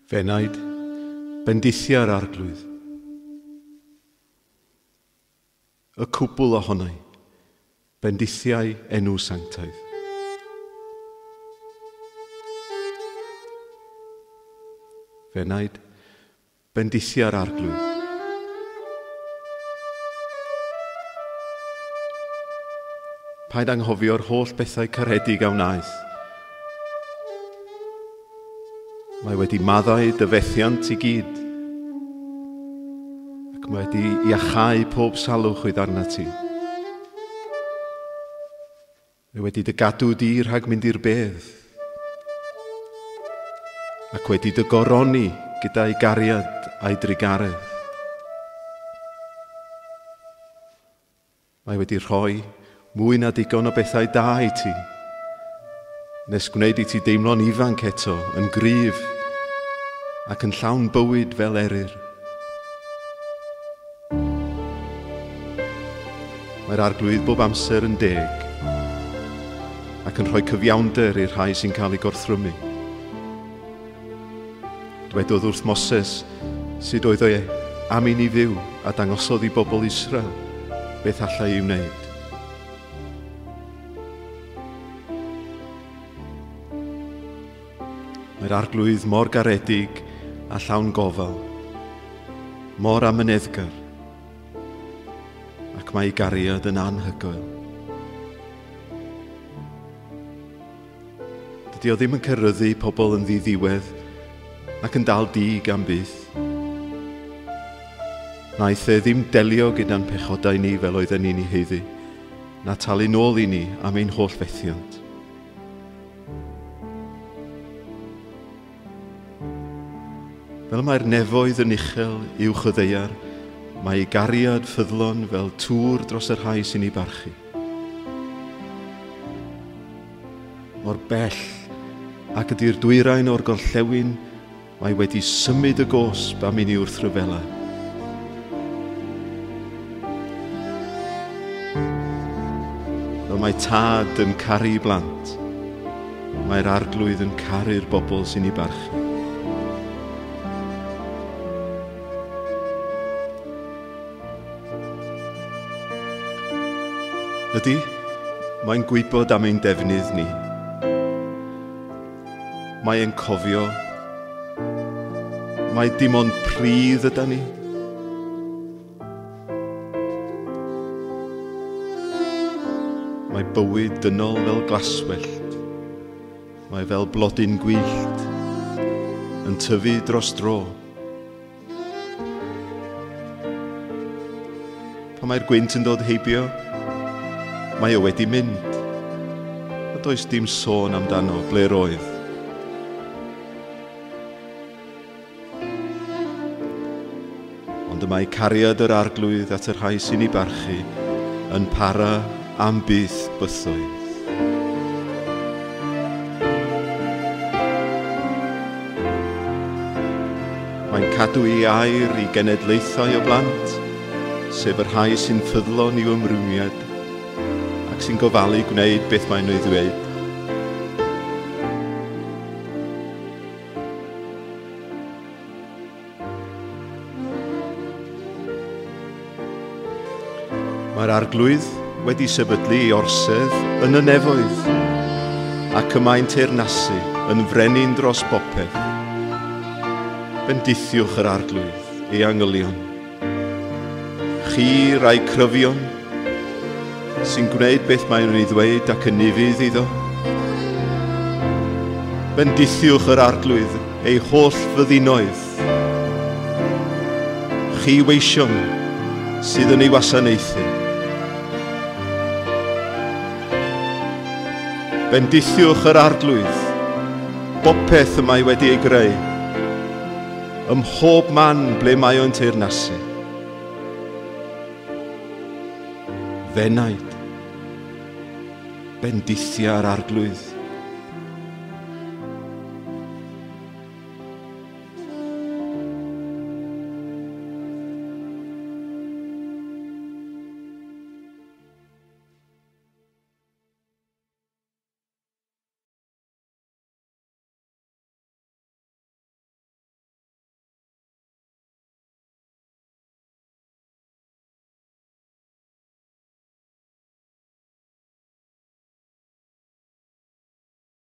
Fenaid, bendithiau'r arglwydd. Y cwbl ohonai, bendithiau enw sanctaidd. Fenaid, bendithiau'r arglwydd. Paid anghofio'r holl bethau caredig a wnaeth. Mae wedi maddau dy fethiant i gyd, ac mae wedi iachau pob salwch oedd arna ti. Mae wedi dy gadw di rhag mynd i'r bedd, ac wedi dy goroni gyda'i gariad a'i drigaredd. Mae wedi rhoi mwy na digon o bethau da i ti, nes gwneud i ti deimlo'n ifanc eto, yn gryf, ac yn llawn bywyd fel eryr. Mae'r arglwydd bob amser yn deg, ac yn rhoi cyfiawnder i'r rhai sy'n cael ei gorthrymu. Dwedodd wrth Moses sut oedd e am i ni fyw a dangosodd i bobl Israel beth allai i'w wneud. Mae'r arglwydd mor garedig a llawn gofal, mor amyneddgar, ac mae ei gariad yn anhygoel. Dydy o ddim yn cyrryddu pobl yn ddiddiwedd ac yn dal dig am byth. Naeth e ddim delio gyda'n pechodau ni fel oedden ni'n ei heiddi, na talu nôl i ni am ein holl fethiant. Fel mae'r nefoedd yn uchel uwch y ddeiar, mae ei gariad ffyddlon fel tŵr dros yr rhai sy'n ei barchu. Mor bell ac ydy'r dwyrain o'r gorllewin, mae wedi symud y gosb am i ni wrth ryfela. Fel mae tad yn caru blant, mae'r arglwydd yn caru'r bobl sy'n ei barchu. Ydy, mae'n gwybod am ein defnydd ni. Mae e'n cofio. Mae dim ond pridd yda ni. Mae bywyd dynol fel glaswellt. Mae fel blodyn gwyllt yn tyfu dros dro. Pan mae'r gwynt yn dod heibio, mae o wedi mynd, a does dim sôn amdano ble roedd. Ond y mae cariad yr arglwydd at yr rhai sy'n ei barchu yn para am byth bythoedd. Mae'n cadw ei air i genedlaethau o blant, sef yr rhai sy'n ffyddlon i'w ymrwymiad, ac sy'n gofalu gwneud beth maen nhw i ddweud. Mae'r arglwydd wedi sefydlu ei orsedd yn y nefoedd, ac y mae'n teyrnasu yn frenin dros bopeth. Bendithiwch yr arglwydd, ei angylion. Chi rai cryfion, sy'n gwneud beth maen nhw'n ei ddweud ac yn nifydd iddo. Bendithiwch yr arglwydd, ei holl fyddinoedd. Chi weision sydd yn ei wasanaethu. Bendithiwch yr arglwydd, bopeth y mae wedi ei greu, ym mhob man ble mae o'n teyrnasu. Fenaid, bendithiau'r arglwydd.